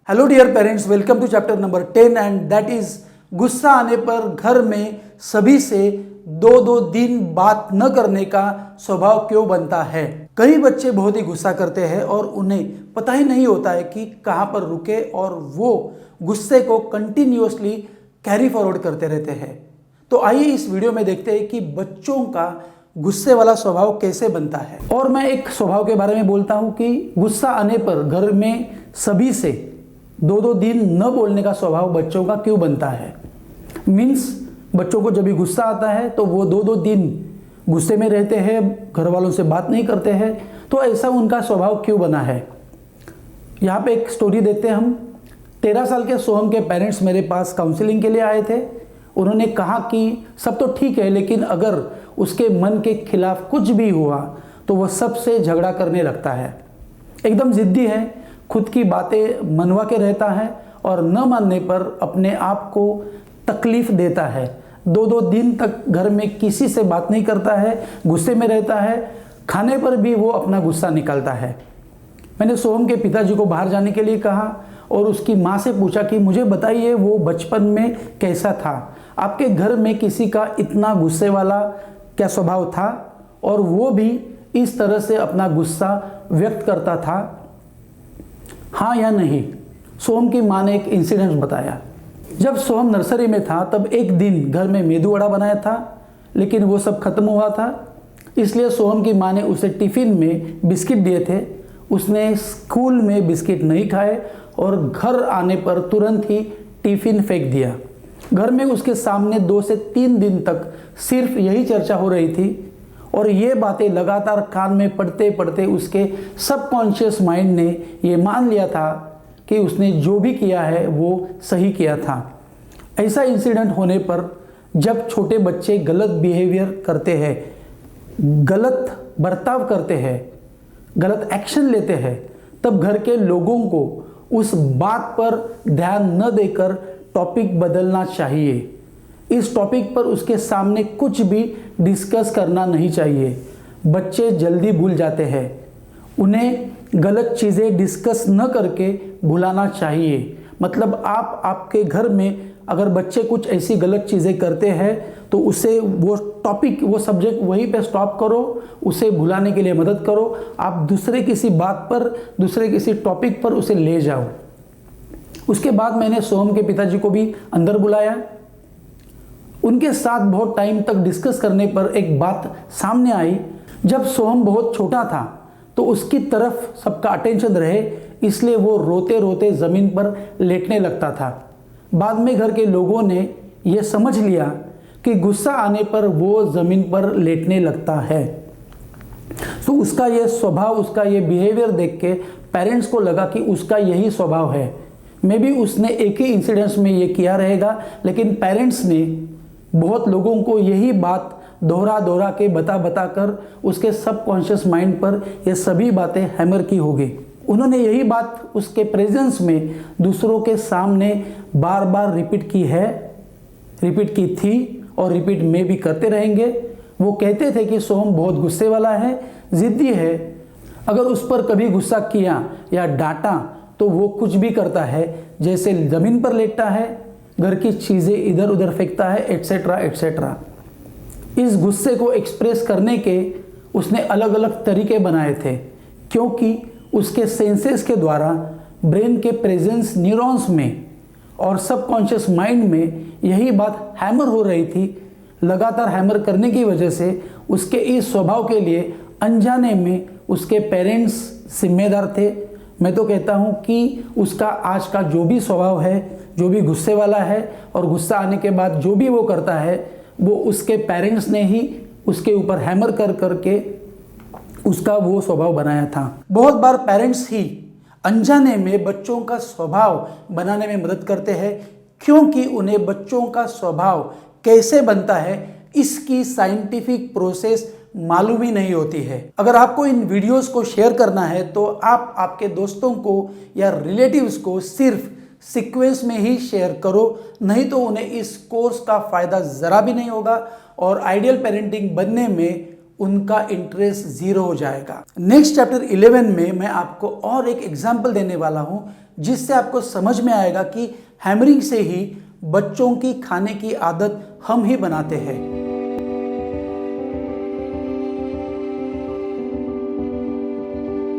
Hello dear parents, welcome to chapter number 10 and that is गुस्सा आने पर घर में सभी से दो दो दिन बात न करने का स्वभाव क्यों बनता है। कई बच्चे बहुत ही गुस्सा करते हैं और उन्हें पता ही नहीं होता है कि कहाँ पर रुके और वो गुस्से को कंटिन्यूअसली कैरी फॉरवर्ड करते रहते हैं। तो आइए इस वीडियो में देखते हैं कि बच्चों का गुस्से वाला स्वभाव कैसे बनता है। और मैं एक स्वभाव के बारे में बोलता हूँ कि गुस्सा आने पर घर में सभी से दो दो दिन न बोलने का स्वभाव बच्चों का क्यों बनता है। मीन्स बच्चों को जब भी गुस्सा आता है तो वो दो दो दिन गुस्से में रहते हैं, घर वालों से बात नहीं करते हैं। तो ऐसा उनका स्वभाव क्यों बना है। यहाँ पे एक स्टोरी देखते हैं हम। 13 साल के सोहम के पेरेंट्स मेरे पास काउंसलिंग के लिए आए थे। उन्होंने कहा कि सब तो ठीक है, लेकिन अगर उसके मन के खिलाफ कुछ भी हुआ तो वह सबसे झगड़ा करने लगता है। एकदम जिद्दी है, खुद की बातें मनवा के रहता है और न मानने पर अपने आप को तकलीफ देता है। दो दो दिन तक घर में किसी से बात नहीं करता है, गुस्से में रहता है। खाने पर भी वो अपना गुस्सा निकालता है। मैंने सोहम के पिताजी को बाहर जाने के लिए कहा और उसकी माँ से पूछा कि मुझे बताइए वो बचपन में कैसा था, आपके घर में किसी का इतना गुस्से वाला क्या स्वभाव था और वो भी इस तरह से अपना गुस्सा व्यक्त करता था, हाँ या नहीं। सोहम की माँ ने एक इंसिडेंट बताया। जब सोहम नर्सरी में था तब एक दिन घर में मेदू वड़ा बनाया था, लेकिन वो सब खत्म हुआ था। इसलिए सोहम की माँ ने उसे टिफ़िन में बिस्किट दिए थे। उसने स्कूल में बिस्किट नहीं खाए और घर आने पर तुरंत ही टिफ़िन फेंक दिया। घर में उसके सामने 2 से 3 दिन तक सिर्फ यही चर्चा हो रही थी और ये बातें लगातार कान में पड़ते पड़ते उसके सबकॉन्शियस माइंड ने ये मान लिया था कि उसने जो भी किया है वो सही किया था। ऐसा इंसिडेंट होने पर जब छोटे बच्चे गलत बिहेवियर करते हैं, गलत बर्ताव करते हैं, गलत एक्शन लेते हैं, तब घर के लोगों को उस बात पर ध्यान न देकर टॉपिक बदलना चाहिए। इस टॉपिक पर उसके सामने कुछ भी डिस्कस करना नहीं चाहिए। बच्चे जल्दी भूल जाते हैं, उन्हें गलत चीज़ें डिस्कस न करके भुलाना चाहिए। मतलब आपके घर में अगर बच्चे कुछ ऐसी गलत चीज़ें करते हैं तो उसे वो टॉपिक, वो सब्जेक्ट वहीं पे स्टॉप करो, उसे भुलाने के लिए मदद करो। आप दूसरे किसी बात पर, दूसरे किसी टॉपिक पर उसे ले जाओ। उसके बाद मैंने सोहम के पिताजी को भी अंदर बुलाया। उनके साथ बहुत टाइम तक डिस्कस करने पर एक बात सामने आई। जब सोहम बहुत छोटा था तो उसकी तरफ सबका अटेंशन रहे, इसलिए वो रोते रोते ज़मीन पर लेटने लगता था। बाद में घर के लोगों ने यह समझ लिया कि गुस्सा आने पर वो ज़मीन पर लेटने लगता है। तो उसका ये स्वभाव, उसका ये बिहेवियर देख के पेरेंट्स को लगा कि उसका यही स्वभाव है। मे बी उसने एक ही इंसिडेंट्स में ये किया रहेगा, लेकिन पेरेंट्स ने बहुत लोगों को यही बात दोहरा दोहरा के बता कर उसके सबकॉन्शियस माइंड पर ये सभी बातें हैमर की होगी। उन्होंने यही बात उसके प्रेजेंस में दूसरों के सामने बार बार रिपीट की थी और रिपीट में भी करते रहेंगे। वो कहते थे कि सोहम बहुत गुस्से वाला है, ज़िद्दी है। अगर उस पर कभी गुस्सा किया या डांटा तो वो कुछ भी करता है, जैसे ज़मीन पर लेटता है, घर की चीज़ें इधर उधर फेंकता है, एट्सेट्रा एट्सेट्रा। इस गुस्से को एक्सप्रेस करने के उसने अलग अलग तरीके बनाए थे, क्योंकि उसके सेंसेस के द्वारा ब्रेन के प्रेजेंस न्यूरॉन्स में और सबकॉन्शियस माइंड में यही बात हैमर हो रही थी। लगातार हैमर करने की वजह से उसके इस स्वभाव के लिए अनजाने में उसके पेरेंट्स जिम्मेदार थे। मैं तो कहता हूँ कि उसका आज का जो भी स्वभाव है, जो भी गुस्से वाला है और गुस्सा आने के बाद जो भी वो करता है, वो उसके पेरेंट्स ने ही उसके ऊपर हैमर करके उसका वो स्वभाव बनाया था। बहुत बार पेरेंट्स ही अनजाने में बच्चों का स्वभाव बनाने में मदद करते हैं, क्योंकि उन्हें बच्चों का स्वभाव कैसे बनता है इसकी साइंटिफिक प्रोसेस मालूम ही नहीं होती है। अगर आपको इन वीडियोस को शेयर करना है तो आप आपके दोस्तों को या रिलेटिव्स को सिर्फ सीक्वेंस में ही शेयर करो, नहीं तो उन्हें इस कोर्स का फ़ायदा ज़रा भी नहीं होगा और आइडियल पेरेंटिंग बनने में उनका इंटरेस्ट जीरो हो जाएगा। नेक्स्ट चैप्टर 11 में मैं आपको और एक एग्जाम्पल देने वाला हूं जिससे आपको समझ में आएगा कि हैमरिंग से ही बच्चों की खाने की आदत हम ही बनाते हैं।